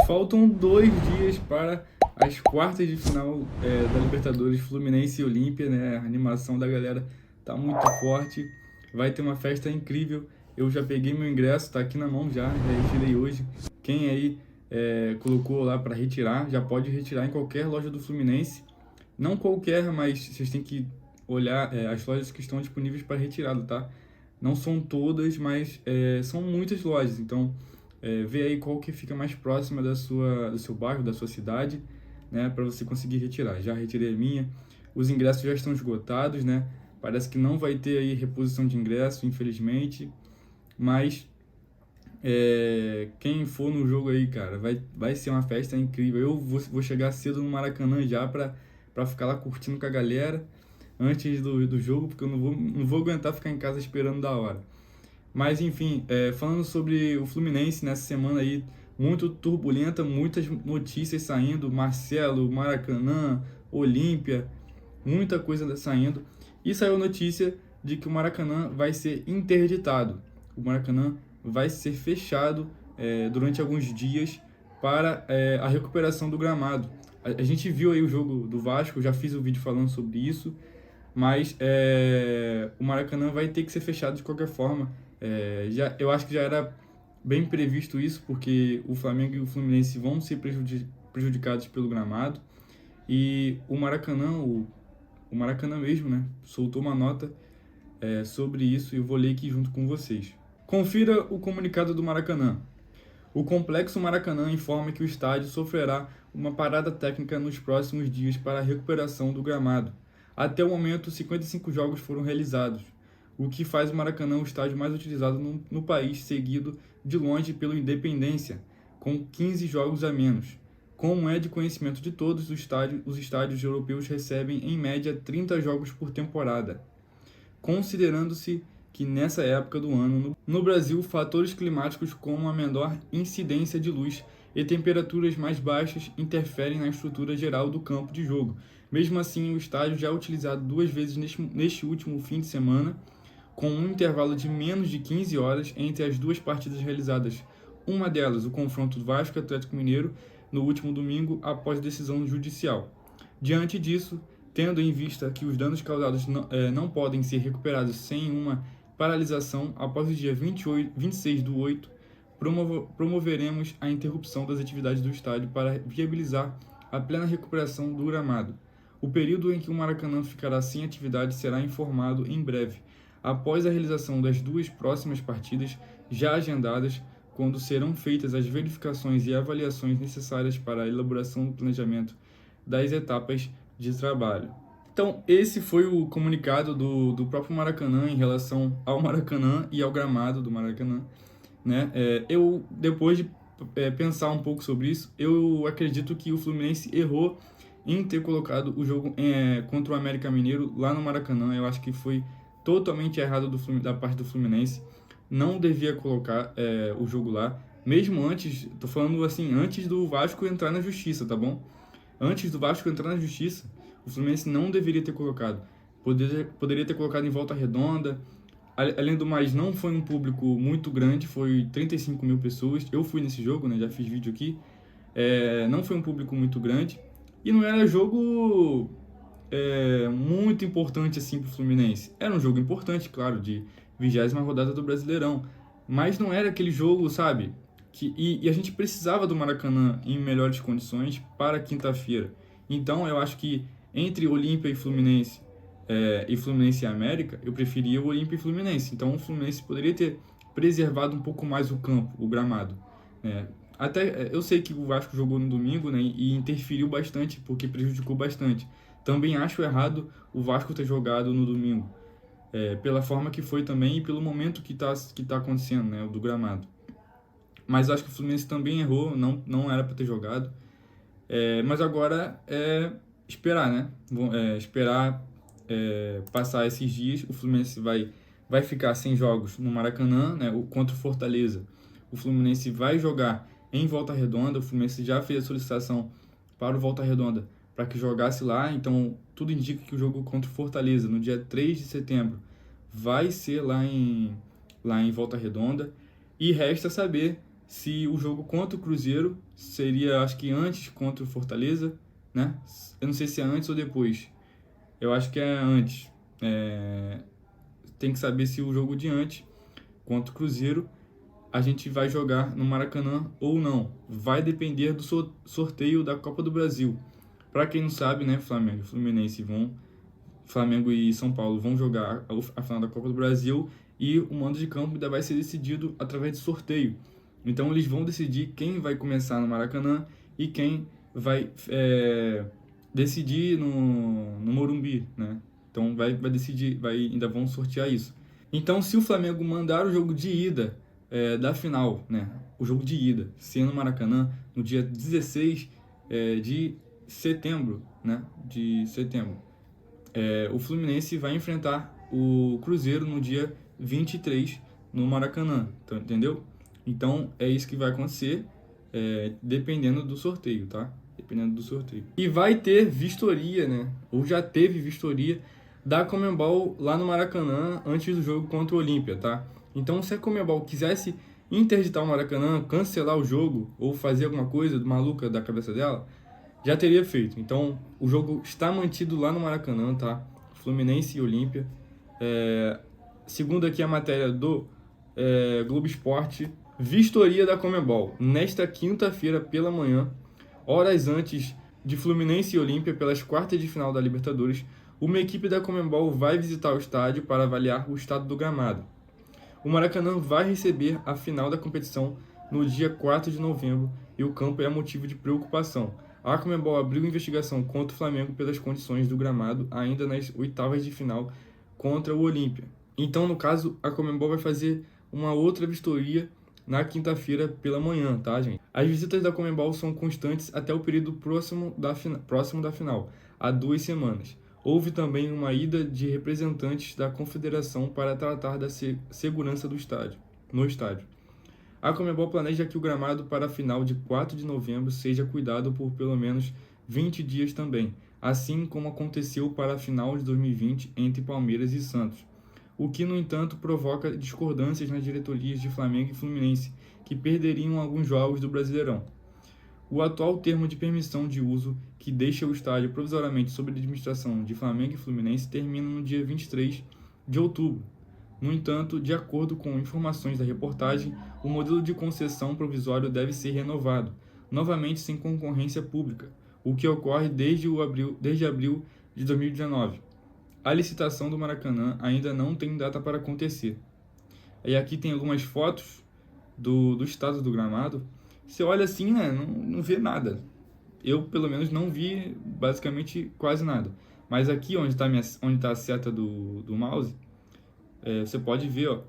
Faltam 2 dias para as quartas de final da Libertadores, Fluminense e Olímpia, né? A animação da galera tá muito forte, vai ter uma festa incrível. Eu já peguei meu ingresso, tá aqui na mão já retirei hoje. Quem aí colocou lá para retirar, já pode retirar em qualquer loja do Fluminense. Não qualquer, mas vocês têm que olhar as lojas que estão disponíveis para retirada, tá? Não são todas, mas são muitas lojas, então vê aí qual que fica mais próxima do seu bairro, da sua cidade, né, para você conseguir retirar. Já retirei a minha, os ingressos já estão esgotados, né? Parece que não vai ter aí reposição de ingresso, infelizmente, mas quem for no jogo aí, cara, vai ser uma festa incrível. Eu vou chegar cedo no Maracanã já para ficar lá curtindo com a galera antes do jogo, porque eu não vou aguentar ficar em casa esperando da hora. Mas enfim, falando sobre o Fluminense nessa semana aí, muito turbulenta, muitas notícias saindo, Marcelo, Maracanã, Olímpia, muita coisa saindo. E saiu notícia de que o Maracanã vai ser interditado. O Maracanã vai ser fechado durante alguns dias para a recuperação do gramado. A gente viu aí o jogo do Vasco, eu já fiz um vídeo falando sobre isso, mas o Maracanã vai ter que ser fechado de qualquer forma. Eu acho que já era bem previsto isso, porque o Flamengo e o Fluminense vão ser prejudicados pelo gramado. E o Maracanã mesmo, né, soltou uma nota sobre isso e eu vou ler aqui junto com vocês. Confira o comunicado do Maracanã. O Complexo Maracanã informa que o estádio sofrerá uma parada técnica nos próximos dias para a recuperação do gramado. Até o momento, 55 jogos foram realizados, o que faz o Maracanã o estádio mais utilizado no país, seguido de longe pelo Independência, com 15 jogos a menos. Como é de conhecimento de todos, os estádios europeus recebem em média 30 jogos por temporada. Considerando-se que nessa época do ano, no Brasil, fatores climáticos como a menor incidência de luz e temperaturas mais baixas interferem na estrutura geral do campo de jogo. Mesmo assim, o estádio já é utilizado 2 vezes neste último fim de semana, com um intervalo de menos de 15 horas entre as duas partidas realizadas. Uma delas, o confronto do Vasco e Atlético Mineiro, no último domingo, após decisão judicial. Diante disso, tendo em vista que os danos causados não podem ser recuperados sem uma paralisação, após o dia 26/8, promoveremos a interrupção das atividades do estádio para viabilizar a plena recuperação do gramado. O período em que o Maracanã ficará sem atividade será informado em breve, após a realização das duas próximas partidas já agendadas, quando serão feitas as verificações e avaliações necessárias para a elaboração do planejamento das etapas de trabalho. Então, esse foi o comunicado do próprio Maracanã em relação ao Maracanã e ao gramado do Maracanã, né? Eu, depois de pensar um pouco sobre isso, eu acredito que o Fluminense errou em ter colocado o jogo contra o América Mineiro lá no Maracanã. Eu acho que foi totalmente errado da parte do Fluminense. Não devia colocar o jogo lá, mesmo antes, tô falando assim, antes do Vasco entrar na justiça, tá bom? Antes do Vasco entrar na justiça, o Fluminense não deveria ter colocado. Poderia ter colocado em Volta Redonda. Além do mais, não foi um público muito grande, foi 35 mil pessoas. Eu fui nesse jogo, né? Já fiz vídeo aqui. Não foi um público muito grande. E não era jogo muito importante assim para o Fluminense. Era um jogo importante, claro, de 20ª rodada do Brasileirão. Mas não era aquele jogo, sabe? E a gente precisava do Maracanã em melhores condições para quinta-feira. Então eu acho que entre Olímpia e Fluminense e América, eu preferia o Olímpia e Fluminense. Então o Fluminense poderia ter preservado um pouco mais o campo, o gramado. Até eu sei que o Vasco jogou no domingo, né, e interferiu bastante, porque prejudicou bastante. Também acho errado o Vasco ter jogado no domingo, pela forma que foi também e pelo momento que tá acontecendo, né, do gramado. Mas acho que o Fluminense também errou, não era para ter jogado. Mas agora é esperar, né? Esperar passar esses dias. O Fluminense vai ficar sem jogos no Maracanã, né? Contra o Fortaleza. O Fluminense vai jogar em Volta Redonda. O Fluminense já fez a solicitação para o Volta Redonda para que jogasse lá. Então, tudo indica que o jogo contra o Fortaleza, no dia 3 de setembro, vai ser lá em Volta Redonda. E resta saber se o jogo contra o Cruzeiro seria, acho que antes contra o Fortaleza, né? Eu não sei se é antes ou depois. Eu acho que é antes. Tem que saber se o jogo de antes, contra o Cruzeiro, a gente vai jogar no Maracanã ou não. Vai depender do sorteio da Copa do Brasil. Para quem não sabe, né, Flamengo e Fluminense Flamengo e São Paulo vão jogar a final da Copa do Brasil e o mando de campo ainda vai ser decidido através de sorteio. Então eles vão decidir quem vai começar no Maracanã e quem vai decidir no Morumbi, né? Então vai decidir, ainda vão sortear isso. Então, se o Flamengo mandar o jogo de ida da final, né? O jogo de ida, ser no Maracanã, no dia 16 de setembro, né? De setembro. O Fluminense vai enfrentar o Cruzeiro no dia 23 no Maracanã, então, entendeu? Então, é isso que vai acontecer, dependendo do sorteio, tá? Dependendo do sorteio. E vai ter vistoria, né? Ou já teve vistoria da Conmebol lá no Maracanã antes do jogo contra o Olímpia, tá? Então, se a Conmebol quisesse interditar o Maracanã, cancelar o jogo ou fazer alguma coisa maluca da cabeça dela, já teria feito. Então, o jogo está mantido lá no Maracanã, tá? Fluminense e Olímpia. Segundo aqui a matéria do Globo Esporte, vistoria da Conmebol. Nesta quinta-feira pela manhã, horas antes de Fluminense e Olímpia pelas quartas de final da Libertadores, uma equipe da Conmebol vai visitar o estádio para avaliar o estado do gramado. O Maracanã vai receber a final da competição no dia 4 de novembro e o campo é motivo de preocupação. A Conmebol abriu investigação contra o Flamengo pelas condições do gramado ainda nas oitavas de final contra o Olímpia. Então, no caso, a Conmebol vai fazer uma outra vistoria na quinta-feira pela manhã, tá, gente? As visitas da Conmebol são constantes até o período próximo da final, há 2 semanas. Houve também uma ida de representantes da Confederação para tratar da segurança no estádio. A Conmebol planeja que o gramado para a final de 4 de novembro seja cuidado por pelo menos 20 dias também, assim como aconteceu para a final de 2020 entre Palmeiras e Santos. O que, no entanto, provoca discordâncias nas diretorias de Flamengo e Fluminense, que perderiam alguns jogos do Brasileirão. O atual termo de permissão de uso, que deixa o estádio provisoriamente sob a administração de Flamengo e Fluminense, termina no dia 23 de outubro. No entanto, de acordo com informações da reportagem, o modelo de concessão provisório deve ser renovado, novamente sem concorrência pública, o que ocorre desde abril de 2019. A licitação do Maracanã ainda não tem data para acontecer. E aqui tem algumas fotos do estado do gramado. Você olha assim, né, não vê nada. Eu, pelo menos, não vi basicamente quase nada. Mas aqui onde está a seta do mouse, você pode ver, ó,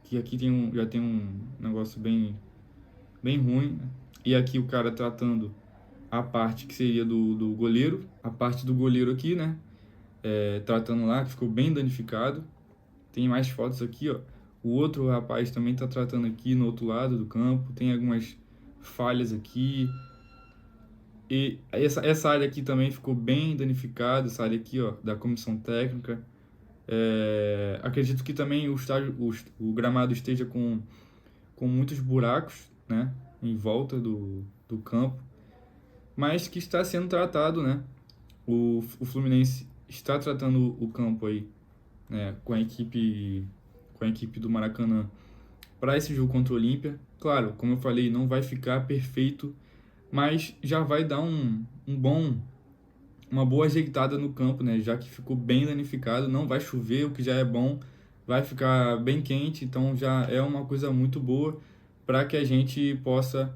que aqui já tem um negócio bem ruim, né? E aqui o cara tratando a parte que seria do goleiro, a parte do goleiro aqui, né? Tratando lá, que ficou bem danificado. Tem mais fotos aqui, ó. O outro rapaz também está tratando aqui no outro lado do campo. Tem algumas falhas aqui. E essa área aqui também ficou bem danificada, essa área aqui, ó, da comissão técnica. Acredito que também o gramado esteja com muitos buracos, né, em volta do campo, mas que está sendo tratado, né? O Fluminense está tratando o campo aí, né, com a equipe do Maracanã para esse jogo contra o Olímpia. Claro, como eu falei, não vai ficar perfeito, mas já vai dar uma boa ajeitada no campo, né? Já que ficou bem danificado, não vai chover, o que já é bom, vai ficar bem quente, então já é uma coisa muito boa para que a gente possa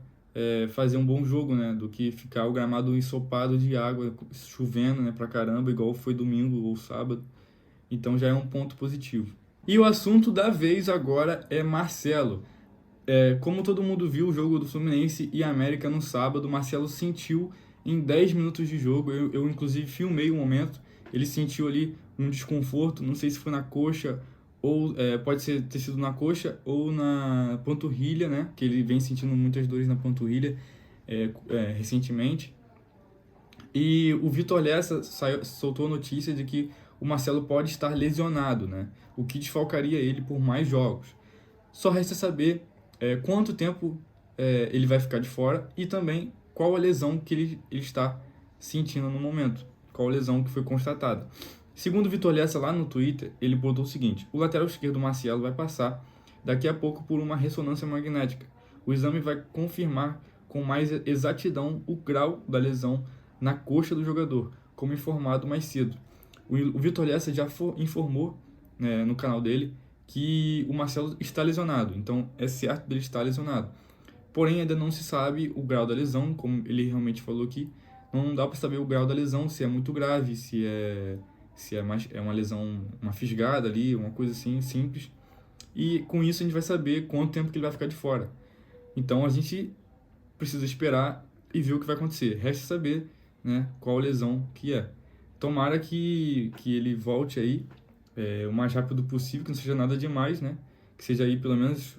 fazer um bom jogo, né? Do que ficar o gramado ensopado de água, chovendo, né, pra caramba, igual foi domingo ou sábado. Então já é um ponto positivo. E o assunto da vez agora é Marcelo. Como todo mundo viu o jogo do Fluminense e América no sábado, Marcelo sentiu em 10 minutos de jogo, eu inclusive filmei o momento, ele sentiu ali um desconforto, não sei se foi na coxa, ou pode ter sido na coxa ou na panturrilha, né? Que ele vem sentindo muitas dores na panturrilha recentemente. E o Vitor Lessa soltou a notícia de que o Marcelo pode estar lesionado, né? O que desfalcaria ele por mais jogos. Só resta saber quanto tempo ele vai ficar de fora e também qual a lesão que ele está sentindo no momento, qual a lesão que foi constatada. Segundo o Vitor Lessa lá no Twitter, ele botou o seguinte: o lateral esquerdo Marcelo vai passar daqui a pouco por uma ressonância magnética. O exame vai confirmar com mais exatidão o grau da lesão na coxa do jogador, como informado mais cedo. O Vitor Lessa já informou, né, no canal dele, que o Marcelo está lesionado, então é certo dele estar lesionado. Porém, ainda não se sabe o grau da lesão, como ele realmente falou aqui. Não dá para saber o grau da lesão, se é muito grave, se é uma lesão, uma fisgada ali, uma coisa assim, simples. E com isso a gente vai saber quanto tempo que ele vai ficar de fora. Então a gente precisa esperar e ver o que vai acontecer. Resta saber, né, qual lesão que é. Tomara que ele volte aí o mais rápido possível, que não seja nada demais, né? Que seja aí pelo menos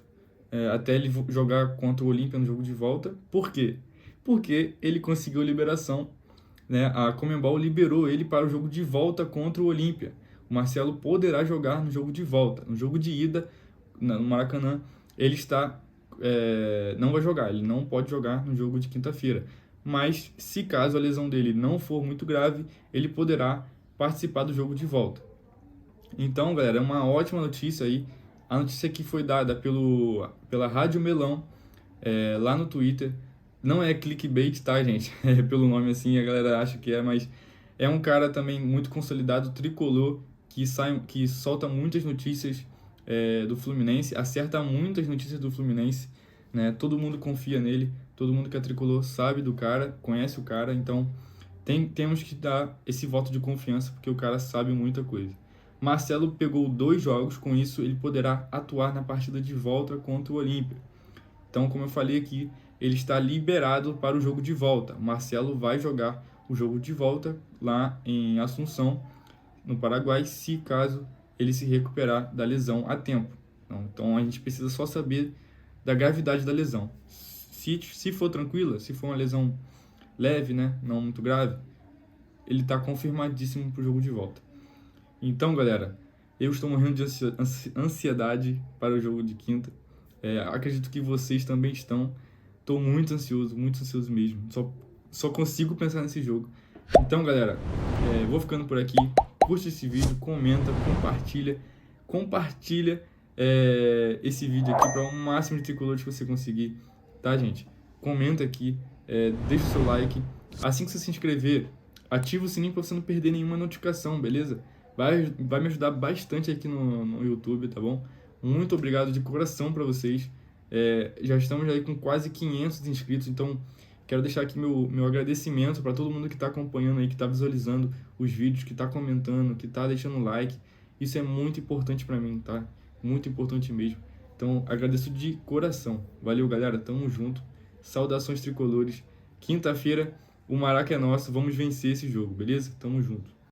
até ele jogar contra o Olímpia no jogo de volta. Por quê? Porque ele conseguiu liberação, né? A Conmebol liberou ele para o jogo de volta contra o Olímpia. O Marcelo poderá jogar no jogo de volta. No jogo de ida, no Maracanã, ele não vai jogar, ele não pode jogar no jogo de quinta-feira. Mas, se caso a lesão dele não for muito grave, ele poderá participar do jogo de volta. Então, galera, é uma ótima notícia aí. A notícia que foi dada pela Rádio Melão, lá no Twitter. Não é clickbait, tá, gente? É pelo nome assim, a galera acha que é, mas é um cara também muito consolidado, tricolor, que solta muitas notícias do Fluminense, acerta muitas notícias do Fluminense, né? Todo mundo confia nele, todo mundo que é tricolor sabe do cara, conhece o cara, então temos que dar esse voto de confiança, porque o cara sabe muita coisa. Marcelo pegou 2 jogos, com isso ele poderá atuar na partida de volta contra o Olímpia. Então, como eu falei aqui, ele está liberado para o jogo de volta. Marcelo vai jogar o jogo de volta lá em Assunção, no Paraguai, se caso ele se recuperar da lesão a tempo. Então, a gente precisa só saber da gravidade da lesão. Se for tranquila, se for uma lesão leve, né, não muito grave, ele está confirmadíssimo para o jogo de volta. Então, galera, eu estou morrendo de ansiedade para o jogo de quinta. Acredito que vocês também estão. Estou muito ansioso mesmo. Só consigo pensar nesse jogo. Então, galera, vou ficando por aqui. Curte esse vídeo, comenta, compartilha esse vídeo aqui para o máximo de tricolores que você conseguir, tá, gente? Comenta aqui, deixa o seu like. Assim que você se inscrever, ativa o sininho para você não perder nenhuma notificação, beleza? Vai me ajudar bastante aqui no YouTube, tá bom? Muito obrigado de coração para vocês. Já estamos aí com quase 500 inscritos, então quero deixar aqui meu agradecimento para todo mundo que está acompanhando aí, que está visualizando os vídeos, que está comentando, que está deixando like. Isso é muito importante para mim, tá? Muito importante mesmo. Então, agradeço de coração. Valeu, galera. Tamo junto. Saudações tricolores. Quinta-feira, o Maraca é nosso. Vamos vencer esse jogo, beleza? Tamo junto.